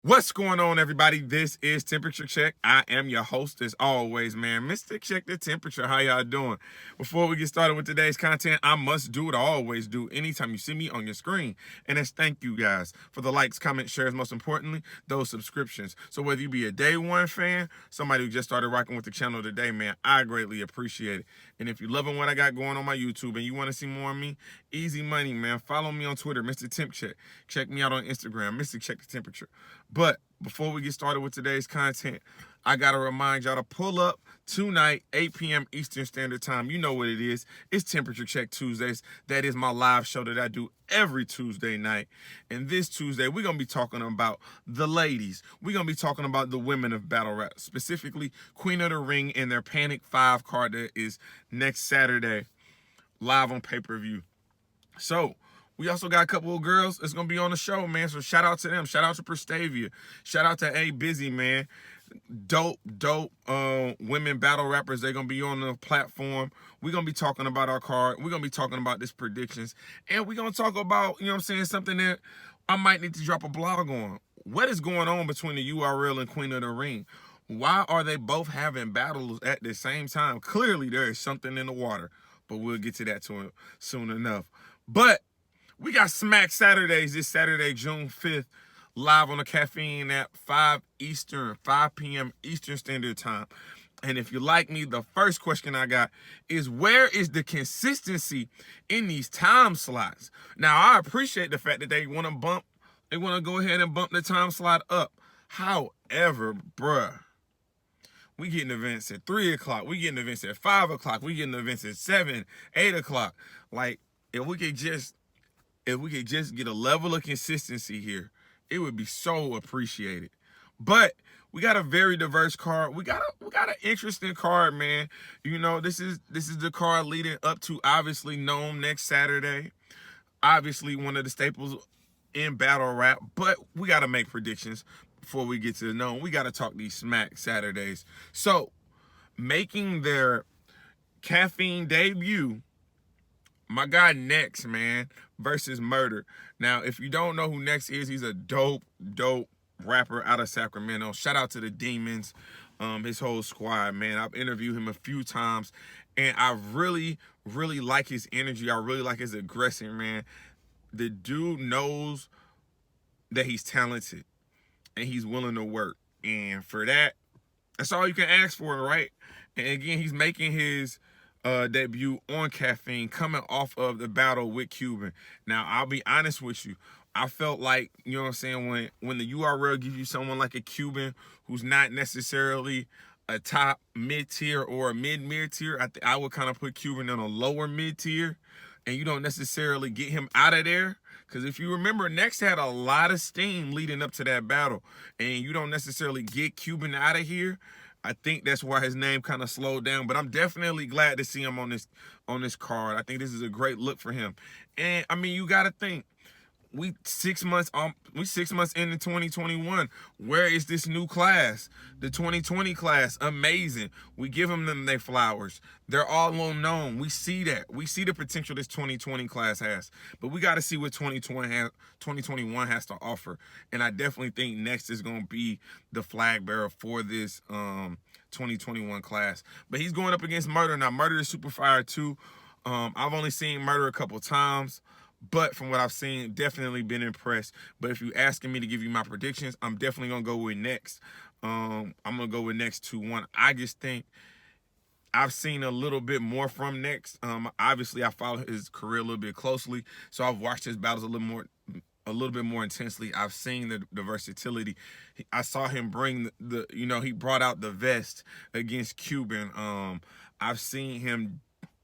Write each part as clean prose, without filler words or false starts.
What's going on, everybody? This is Temperature Check. I am your host, as always, man. Mr. Check the Temperature. How y'all doing? Before we get started with today's content, I must do what I always do anytime you see me on your screen. And that's thank you guys for the likes, comments, shares, most importantly, those subscriptions. So whether you be a day one fan, somebody who just started rocking with the channel today, man, I greatly appreciate it. And if you're loving what I got going on my YouTube and you want to see more of me, easy money, man. Follow me on Twitter, Mr. Temp Check. Check me out on Instagram, Mr. Check the Temperature. But before we get started with today's content, I got to remind y'all to pull up tonight, 8 p.m. Eastern Standard Time. You know what it is. It's Temperature Check Tuesdays. That is my live show that I do every Tuesday night. And this Tuesday, we're going to be talking about the ladies. We're going to be talking about the women of battle rap, specifically Queen of the Ring and their Panic 5 card that is next Saturday, live on pay-per-view. So, we also got a couple of girls that's going to be on the show, man. So shout out to them. Shout out to Prestavia. Shout out to A Busy, man. Dope women battle rappers. They're going to be on the platform. We're going to be talking about our card. We're going to be talking about this predictions. And we're going to talk about, you know what I'm saying, something that I might need to drop a blog on. What is going on between the URL and Queen of the Ring? Why are they both having battles at the same time? Clearly, there is something in the water. But we'll get to that soon enough. But we got Smack Saturdays this Saturday, June 5th, live on the Caffeine at 5 p.m. Eastern Standard Time. And if you like me, the first question I got is, where is the consistency in these time slots? Now, I appreciate the fact that they want to go ahead and bump the time slot up. However, bruh, we getting events at 3 o'clock. We getting events at 5 o'clock. We getting events at 7, 8 o'clock. Like, if we could just get a level of consistency here, it would be so appreciated. But we got a very diverse card. We got an interesting card, man. You know, this is the card leading up to obviously NOME next Saturday. Obviously one of the staples in battle rap, but we got to make predictions before we get to the NOME. We got to talk these Smack Saturdays. So, making their Caffeine debut, my guy Next, man, versus Murder. Now, if you don't know who Next is, he's a dope rapper out of Sacramento. Shout out to the Demons, his whole squad, man. I've interviewed him a few times, and I really like his energy. I really like his aggression, man. The dude knows that he's talented, and he's willing to work. And for that, that's all you can ask for, right? And again, he's making his debut on Caffeine, coming off of the battle with Cuban. Now, I'll be honest with you. I felt like, you know what I'm saying, when the URL gives you someone like a Cuban who's not necessarily a top mid-tier or a mid-tier, I would kind of put Cuban in a lower mid-tier, and you don't necessarily get him out of there. Because if you remember, Next had a lot of steam leading up to that battle, and you don't necessarily get Cuban out of here. I think that's why his name kind of slowed down, but I'm definitely glad to see him on this card. I think this is a great look for him. And I mean, you got to think, we 6 months into 2021. Where is this new class? The 2020 class, amazing. We give them their flowers. They're all on NOME. We see that. We see the potential this 2020 class has. But we got to see what 2021 has to offer. And I definitely think Next is going to be the flag bearer for this 2021 class. But he's going up against Murder. Now, Murder is super fire too. I've only seen Murder a couple times, but from what I've seen, definitely been impressed. But if you're asking me to give you my predictions, I'm definitely going to go with Next. I'm going to go with Next 2-1. I just think I've seen a little bit more from Next. Obviously, I follow his career a little bit closely, so I've watched his battles a little bit more intensely. I've seen the versatility. I saw him bring he brought out the vest against Cuban. I've seen him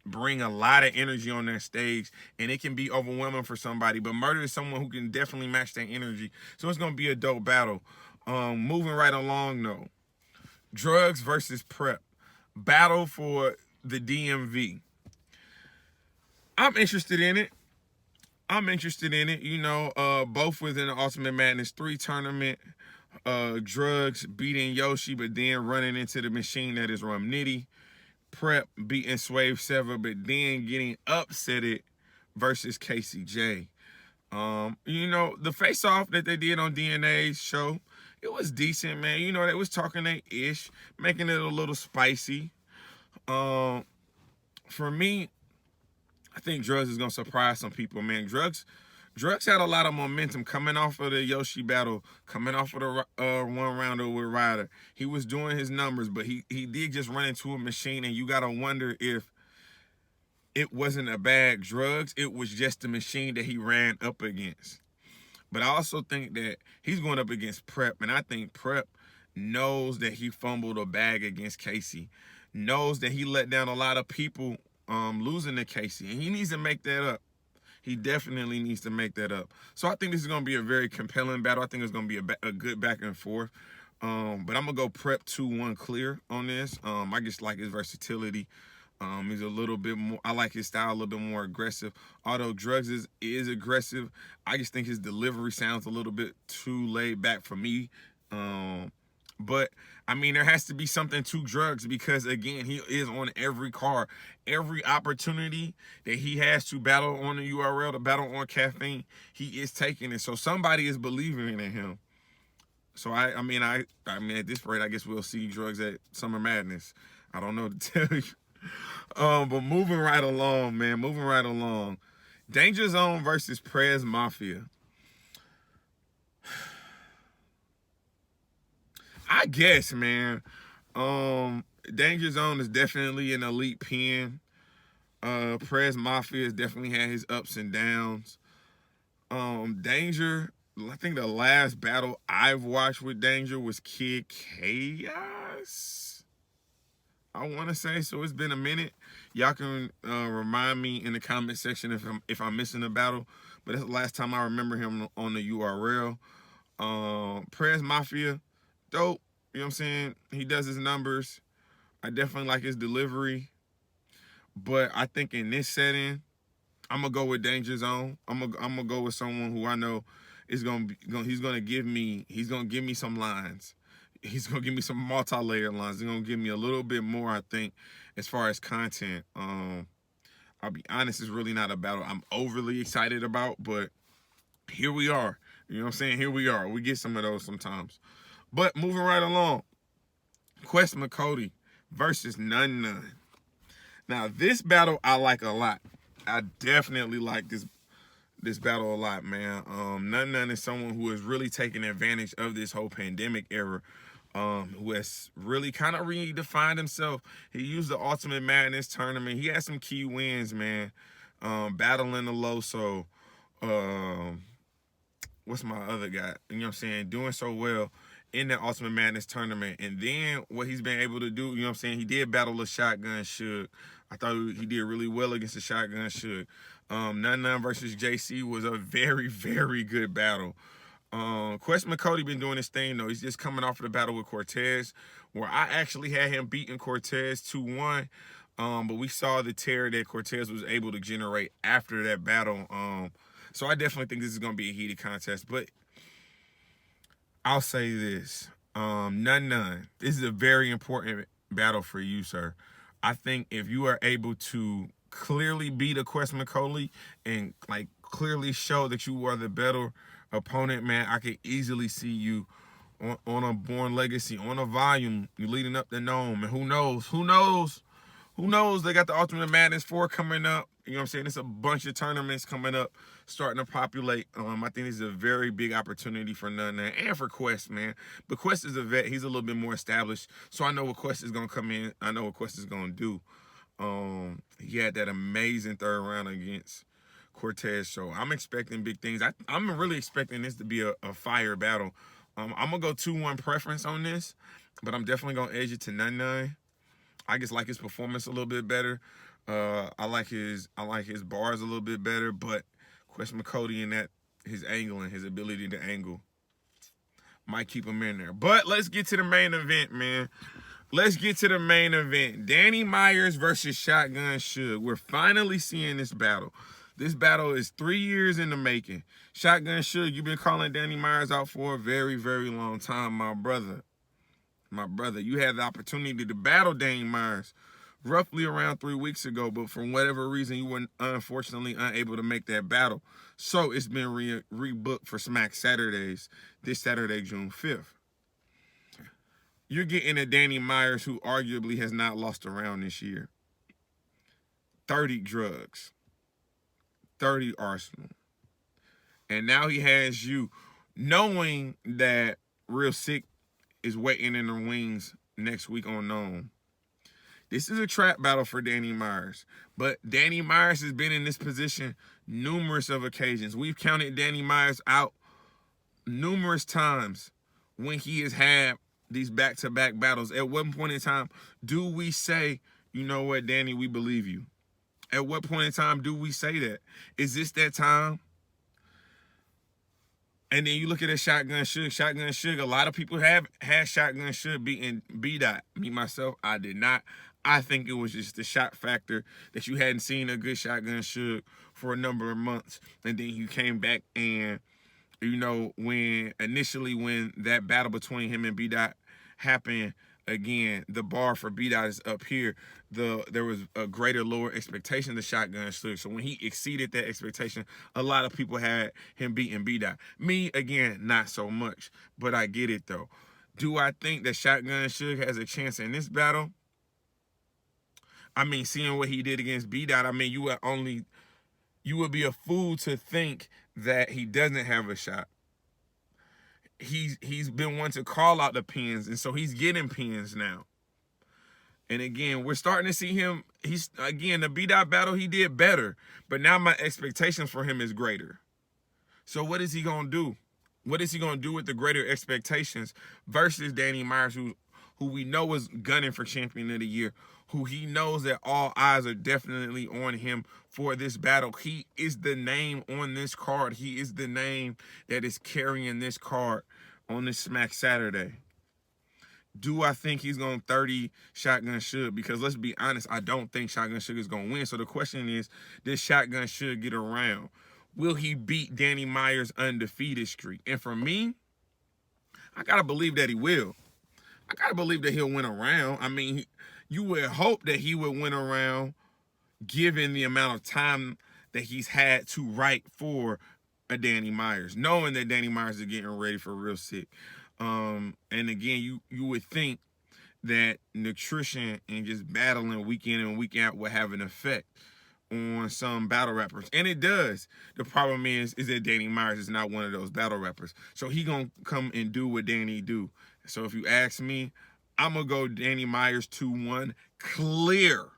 bring a lot of energy on their stage, and it can be overwhelming for somebody, but Murder is someone who can definitely match that energy. So it's going to be a dope battle. Moving right along, though. Drugs versus Prep. Battle for the DMV. I'm interested in it. You know, both within the Ultimate Madness 3 tournament. Drugs beating Yoshi, but then running into the machine that is Rum Nitty. Prep beating Swave Sever, but then getting upsetted versus KCJ. You know, the face-off that they did on DNA's show, it was decent, man. You know, they was talking that ish, making it a little spicy. For me, I think Drugs is gonna surprise some people, man. Drugs had a lot of momentum coming off of the Yoshi battle, coming off of the one rounder with Ryder. He was doing his numbers, but he did just run into a machine, and you gotta wonder if it wasn't a bad Drugs, it was just the machine that he ran up against. But I also think that he's going up against Prep, and I think Prep knows that he fumbled a bag against Casey, knows that he let down a lot of people losing to Casey, and he needs to make that up. He definitely needs to make that up. So I think this is going to be a very compelling battle. I think it's going to be a good back and forth. But I'm going to go Prep 2-1 clear on this. I just like his versatility. He's a little bit more, I like his style a little bit more aggressive. Although Drugs is aggressive, I just think his delivery sounds a little bit too laid back for me. But I mean, there has to be something to Drugs because, again, he is on every card. Every opportunity that he has to battle on the URL, to battle on Caffeine, he is taking it. So somebody is believing in him. So I mean, at this rate, I guess we'll see Drugs at Summer Madness. I don't know to tell you. But moving right along, man. Moving right along. Danger Zone versus Prez Mafia. I guess, man. Danger Zone is definitely an elite pen. Prez Mafia has definitely had his ups and downs. Danger, I think the last battle I've watched with Danger was Kid Chaos, I want to say. So it's been a minute. Y'all can remind me in the comment section if I'm missing a battle. But that's the last time I remember him on the URL. Prez Mafia, dope. You know what I'm saying? He does his numbers. I definitely like his delivery. But I think in this setting, I'm gonna go with Danger Zone. I'm gonna go with someone who I know is he's gonna give me some lines. He's gonna give me some multi-layered lines. He's gonna give me a little bit more, I think, as far as content. I'll be honest, it's really not a battle I'm overly excited about, but here we are. You know what I'm saying? Here we are. We get some of those sometimes. But moving right along, Quest McCody versus None. Now, this battle I like a lot. I definitely like this battle a lot, man. None is someone who has really taken advantage of this whole pandemic era, who has really kind of redefined himself. He used the Ultimate Madness tournament. He had some key wins, man. Battling the Loso. What's my other guy? You know what I'm saying? Doing so well in the Ultimate Madness tournament. And then what he's been able to do, you know what I'm saying? He did battle the Shotgun Suge. I thought he did really well against the Shotgun Suge. None versus JC was a very, very good battle. Quest McCody been doing his thing, though. He's just coming off of the battle with Cortez, where I actually had him beating Cortez 2-1. But we saw the tear that Cortez was able to generate after that battle. So I definitely think this is going to be a heated contest. But I'll say this. None. This is a very important battle for you, sir. I think if you are able to clearly beat a Quest McCauley and like clearly show that you are the better opponent, man, I could easily see you on a Born Legacy, on a volume, you leading up to NOME. And who knows? They got the Ultimate Madness 4 coming up. You know what I'm saying? It's a bunch of tournaments coming up, starting to populate. I think this is a very big opportunity for None and for Quest, man. But Quest is a vet. He's a little bit more established. So I know what Quest is going to come in. I know what Quest is going to do. He had that amazing third round against Cortez. So I'm expecting big things. I'm really expecting this to be a fire battle. I'm going to go 2-1 preference on this, but I'm definitely going to edge it to None. I just like his performance a little bit better. I like his bars a little bit better, but Quest McCody and his angling, his ability to angle, might keep him in there. But let's get to the main event, man. Let's get to the main event. Danny Meyers versus Shotgun Suge. We're finally seeing this battle. This battle is 3 years in the making. Shotgun Suge, you've been calling Danny Meyers out for a very, very long time, my brother. My brother, you had the opportunity to battle Danny Meyers roughly around 3 weeks ago, but for whatever reason, you were unfortunately unable to make that battle. So it's been rebooked for Smack Saturdays, this Saturday, June 5th. you're getting a Danny Meyers who arguably has not lost a round this year. 30 drugs, 30 arsenal. And now he has you knowing that Real Sick is waiting in the wings next week on NOME. This is a trap battle for Danny Meyers. But Danny Meyers has been in this position numerous of occasions. We've counted Danny Meyers out numerous times when he has had these back-to-back battles. At what point in time do we say, you know what, Danny, we believe you? At what point in time do we say that? Is this that time? And then you look at a Shotgun Suge. Shotgun Suge, a lot of people have had Shotgun Suge beating B-Dot. Me, myself, I did not. I think it was just the shot factor that you hadn't seen a good Shotgun Suge for a number of months. And then you came back and, you know, when that battle between him and B-Dot happened, again, the bar for B-Dot is up here. There was a greater lower expectation to Shotgun Suge. So when he exceeded that expectation, a lot of people had him beating B-Dot. Me, again, not so much. But I get it, though. Do I think that Shotgun Suge has a chance in this battle? I mean, seeing what he did against B-Dot, I mean, you would be a fool to think that he doesn't have a shot. He's been one to call out the pins, and so he's getting pins now. And again, we're starting to see him. The B-Dot battle, he did better. But now my expectations for him is greater. So what is he going to do? What is he going to do with the greater expectations versus Danny Meyers, who we know is gunning for champion of the year, who he knows that all eyes are definitely on him for this battle. He is the name on this card. He is the name that is carrying this card on this Smack Saturday. Do I think he's going to 30 Shotgun Suge? Because let's be honest, I don't think Shotgun Suge is going to win. So the question is, does Shotgun Suge get around? Will he beat Danny Meyers' undefeated streak? And for me, I got to believe that he will. I got to believe that he'll win a round. I mean, you would hope that he would win a round given the amount of time that he's had to write for a Danny Meyers, knowing that Danny Meyers is getting ready for Real Sick. And again, you would think that nutrition and just battling week in and week out would have an effect on some battle rappers. And it does. The problem is that Danny Meyers is not one of those battle rappers. So he gonna come and do what Danny do. So if you ask me, I'm gonna go Danny Meyers 2-1 clear.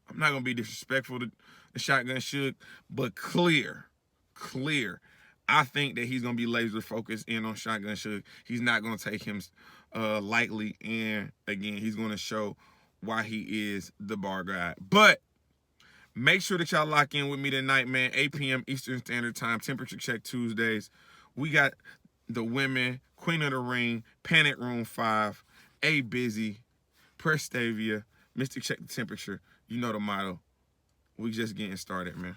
I'm not gonna be disrespectful to the Shotgun Suge, but clear. I think that he's gonna be laser focused in on Shotgun Suge. He's not gonna take him lightly, and again, he's gonna show why he is the bar guy. But make sure that y'all lock in with me tonight, man. 8 p.m. Eastern Standard Time, Temperature Check Tuesdays. We got the women, Queen of the Ring, Panic Room 5, A Busy, Prestavia, Mystic Check the Temperature. You know the motto. We just getting started, man.